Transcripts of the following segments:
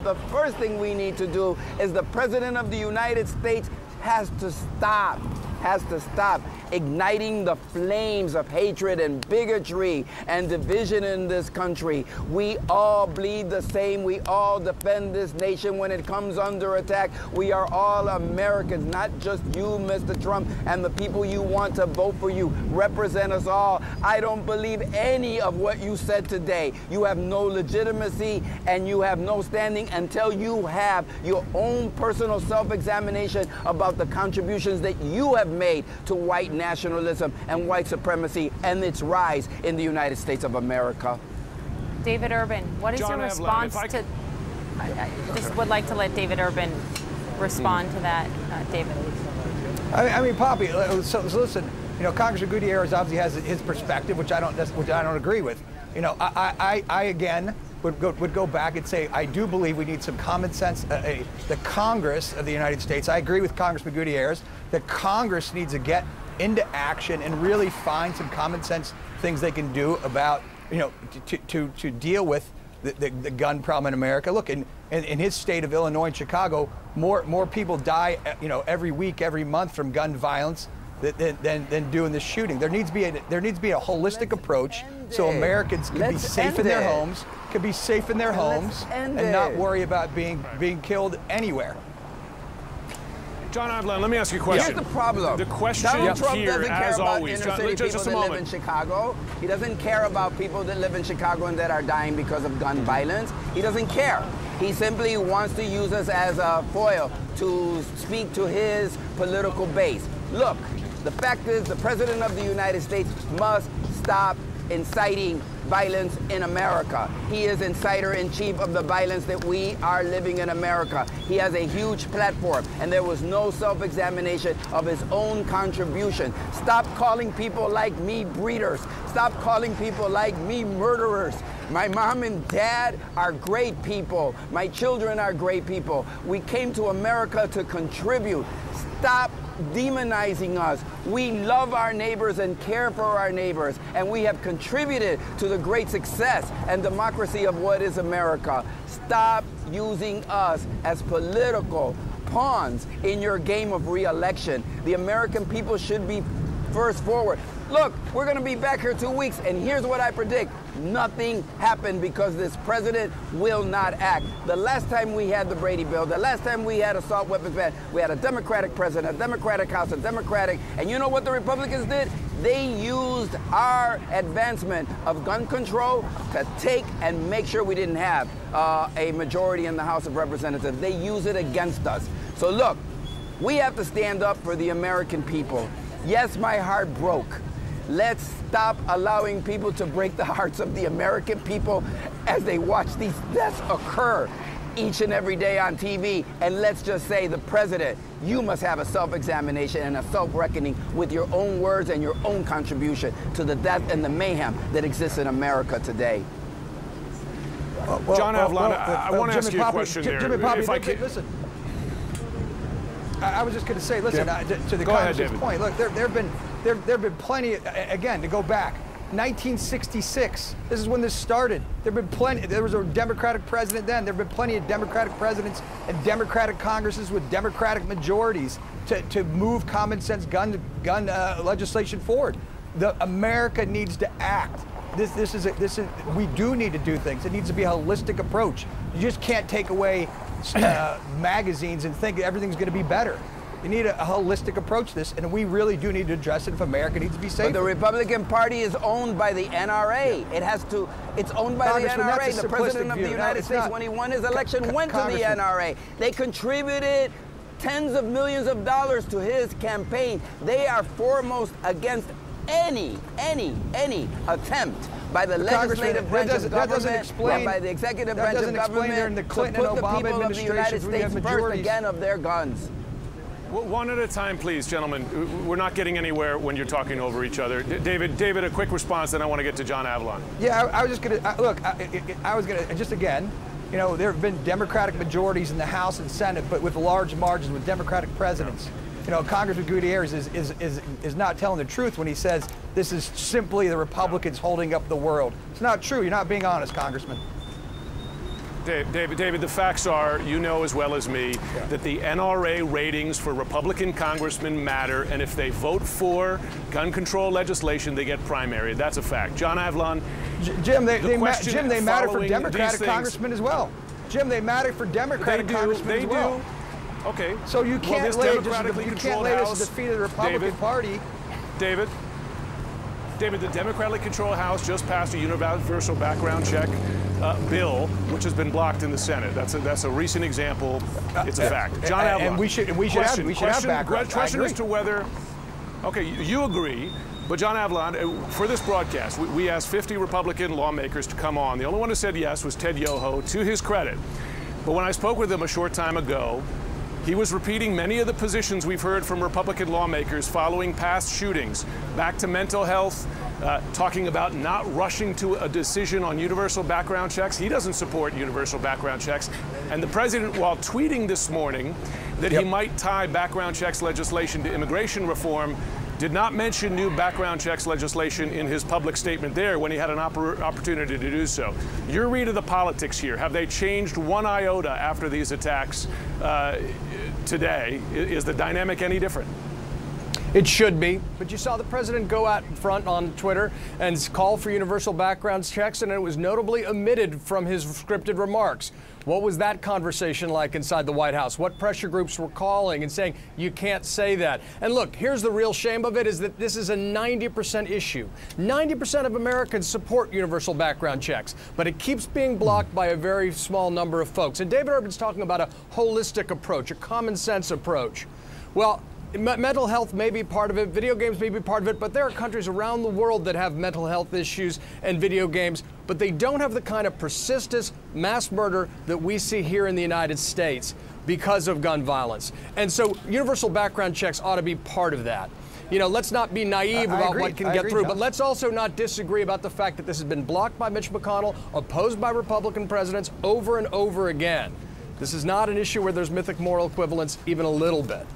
The first thing we need to do is the President of the United States has to stop igniting the flames of hatred and bigotry and division in this country. We all bleed the same. We all defend this nation when it comes under attack. We are all Americans, not just you, Mr. Trump, and the people you want to vote for you. Represent us all. I don't believe any of what you said today. You have no legitimacy and you have no standing until you have your own personal self-examination about the contributions that you have made to white nationalism and white supremacy and its rise in the United States of America. David Urban, what is your response to... I just would like to let David Urban respond to that, David. I mean, Poppy, so listen, you know, Congressman Gutierrez obviously has his perspective, which I don't agree with. You know, I again would go back and say I do believe we need some common sense. The Congress of the United States, I agree with Congressman Gutierrez, that Congress needs to get into action and really find some common sense things they can do about, you know, to deal with the gun problem in America. Look, in his state of Illinois and Chicago, more people die, you know, every week, every month from gun violence than doing this shooting. There needs to be a holistic approach so Americans can be safe in their homes, and not worry about being killed anywhere. John Avlon, let me ask you a question. Here's the problem. The question Donald Trump here, doesn't care as about always, inner city people that live in Chicago. He doesn't care about people that live in Chicago and that are dying because of gun violence. He doesn't care. He simply wants to use us as a foil to speak to his political base. Look, the fact is the President of the United States must stop inciting violence in America. He is inciter-in-chief of the violence that we are living in America. He has a huge platform, and there was no self-examination of his own contribution. Stop calling people like me breeders. Stop calling people like me murderers. My mom and dad are great people. My children are great people. We came to America to contribute. Stop demonizing us. We love our neighbors and care for our neighbors, and we have contributed to the great success and democracy of what is America. Stop using us as political pawns in your game of re-election. The American people should be first forward. Look, we're going to be back here 2 weeks, and here's what I predict. Nothing happened because this president will not act. The last time we had the Brady bill, the last time we had assault weapons ban, we had a Democratic president, a Democratic House, a Democratic, and you know what the Republicans did? They used our advancement of gun control to take and make sure we didn't have a majority in the House of Representatives. They use it against us. So look, we have to stand up for the American people. Yes, my heart broke. Let's stop allowing people to break the hearts of the American people as they watch these deaths occur each and every day on TV. And let's just say, the president, you must have a self-examination and a self-reckoning with your own words and your own contribution to the death and the mayhem that exists in America today. John Avlon, I want to ask you a question there. Jimmy Poppy, listen. I was just going to say, listen, to the Congressman's point, look, there have been plenty, again, to go back, 1966, this is when this started. There have been plenty, there was a Democratic president then, there have been plenty of Democratic presidents and Democratic Congresses with Democratic majorities to move common sense gun legislation forward. America needs to act. We do need to do things. It needs to be a holistic approach. You just can't take away magazines and think everything's going to be better. You need a holistic approach to this, and we really do need to address it if America needs to be safer. But the Republican Party is owned by the NRA. Yeah. It's owned by the NRA. The President of the United States, when he won his election, went to the NRA. They contributed tens of millions of dollars to his campaign. They are foremost against any attempt by the legislative branch of government or by the executive branch of government to put the people of the United States first again of their guns. One at a time, please, gentlemen. We're not getting anywhere when you're talking over each other. David, a quick response, then I want to get to John Avlon. Yeah, I was just going to, look, I was going to, just again, you know, there have been Democratic majorities in the House and Senate, but with large margins, with Democratic presidents. You know, Congressman Gutierrez is not telling the truth when he says this is simply the Republicans holding up the world. It's not true. You're not being honest, Congressman. David, the facts are, you know as well as me, that the NRA ratings for Republican congressmen matter, and if they vote for gun control legislation, they get primary. That's a fact. John Avlon, Jim, they matter for Democratic congressmen as well. Jim, they matter for Democratic congressmen as well. Okay. So you can't lay this at the feet of the Republican Party. David, the democratically controlled House just passed a universal background check bill, which has been blocked in the Senate. That's a recent example. It's a fact. John Avlon. And we should have background. Question as to whether. Okay, you agree. But John Avlon, for this broadcast, we asked 50 Republican lawmakers to come on. The only one who said yes was Ted Yoho, to his credit. But when I spoke with him a short time ago, he was repeating many of the positions we've heard from Republican lawmakers following past shootings. Back to mental health, talking about not rushing to a decision on universal background checks. He doesn't support universal background checks. And the president, while tweeting this morning that he might tie background checks legislation to immigration reform, did not mention new background checks legislation in his public statement there when he had an opportunity to do so. Your read of the politics here, have they changed one iota after these attacks today? Is the dynamic any different? It should be, but you saw the president go out in front on Twitter and call for universal background checks, and it was notably omitted from his scripted remarks. What was that conversation like inside the White House? What pressure groups were calling and saying, you can't say that? And look, here's the real shame of it, is that this is a 90% issue. 90% of Americans support universal background checks, but it keeps being blocked by a very small number of folks. And David Urban's talking about a holistic approach, a common sense approach. Well, mental health may be part of it, video games may be part of it, but there are countries around the world that have mental health issues and video games, but they don't have the kind of persistent mass murder that we see here in the United States because of gun violence. And so universal background checks ought to be part of that. You know, let's not be naive about what can get through, but let's also not disagree about the fact that this has been blocked by Mitch McConnell, opposed by Republican presidents over and over again. This is not an issue where there's mythic moral equivalence even a little bit.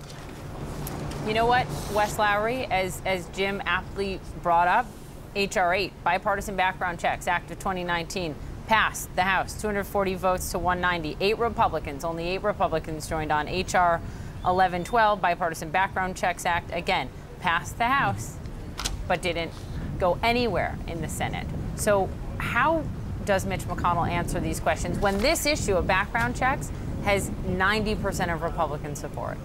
You know what, Wes Lowry, as Jim aptly brought up, H.R. 8, Bipartisan Background Checks Act of 2019, passed the House, 240 votes to 190. 8 Republicans, only 8 Republicans joined on. H.R. 1112, Bipartisan Background Checks Act, again, passed the House, but didn't go anywhere in the Senate. So how does Mitch McConnell answer these questions when this issue of background checks has 90% of Republican support?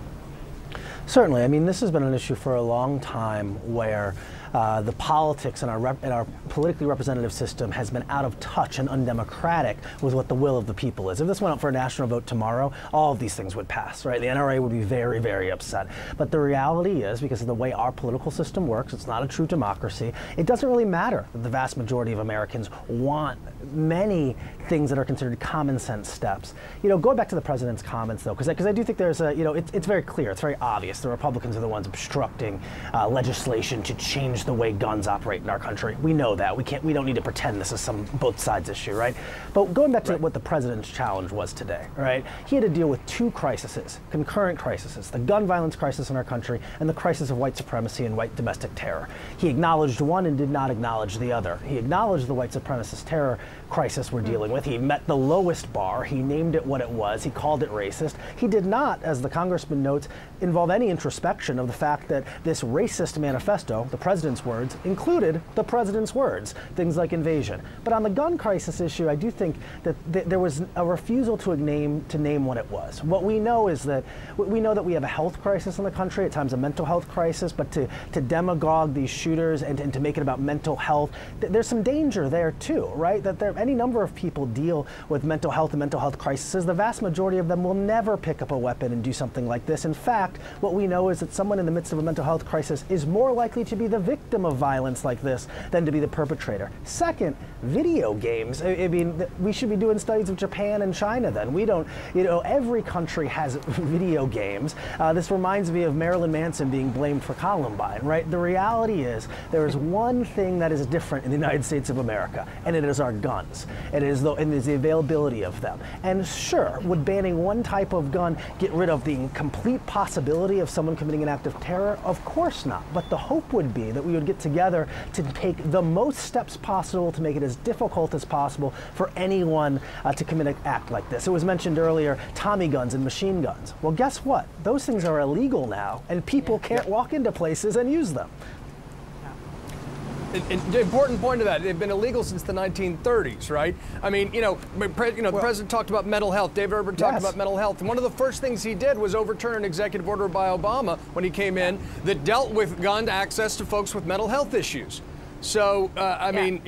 Certainly. I mean, this has been an issue for a long time where the politics in our politically representative system has been out of touch and undemocratic with what the will of the people is. If this went up for a national vote tomorrow, all of these things would pass, right? The NRA would be very, very upset. But the reality is, because of the way our political system works, it's not a true democracy. It doesn't really matter that the vast majority of Americans want many things that are considered common sense steps. You know, going back to the president's comments, though, because I do think there's a, you know, it's very clear, it's very obvious. The Republicans are the ones obstructing legislation to change the way guns operate in our country. We know that. We don't need to pretend this is some both sides issue, right? But going back to what the president's challenge was today, right? He had to deal with 2 crises, concurrent crises, the gun violence crisis in our country and the crisis of white supremacy and white domestic terror. He acknowledged one and did not acknowledge the other. He acknowledged the white supremacist terror crisis we're dealing with. He met the lowest bar. He named it what it was. He called it racist. He did not, as the congressman notes, involve any introspection of the fact that this racist manifesto, the president's words, included the president's words, things like invasion. But on the gun crisis issue, I do think that there was a refusal to name what it was. What we know is that we have a health crisis in the country, at times a mental health crisis, but to demagogue these shooters and to make it about mental health, there's some danger there too, right? That any number of people deal with mental health and mental health crises. The vast majority of them will never pick up a weapon and do something like this. In fact, what we know is that someone in the midst of a mental health crisis is more likely to be the victim of violence like this than to be the perpetrator. Second, video games. I mean, we should be doing studies of Japan and China then. We don't, you know, every country has video games. This reminds me of Marilyn Manson being blamed for Columbine, right? The reality is there is one thing that is different in the United States of America, and it is our guns. It is the availability of them. And sure, would banning one type of gun get rid of the complete possibility of someone committing an act of terror? Of course not. But the hope would be that we we would get together to take the most steps possible to make it as difficult as possible for anyone to commit an act like this. It was mentioned earlier, Tommy guns and machine guns. Well, guess what? Those things are illegal now, and people can't walk into places and use them. The important point of that, they've been illegal since the 1930s, right? I mean, the president talked about mental health. David Urban talked about mental health. And one of the first things he did was overturn an executive order by Obama when he came in that dealt with gun access to folks with mental health issues. So, I mean,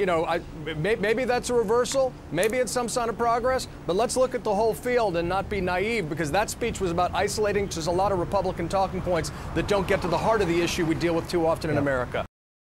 maybe that's a reversal. Maybe it's some sign of progress. But let's look at the whole field and not be naive, because that speech was about isolating just a lot of Republican talking points that don't get to the heart of the issue we deal with too often in America.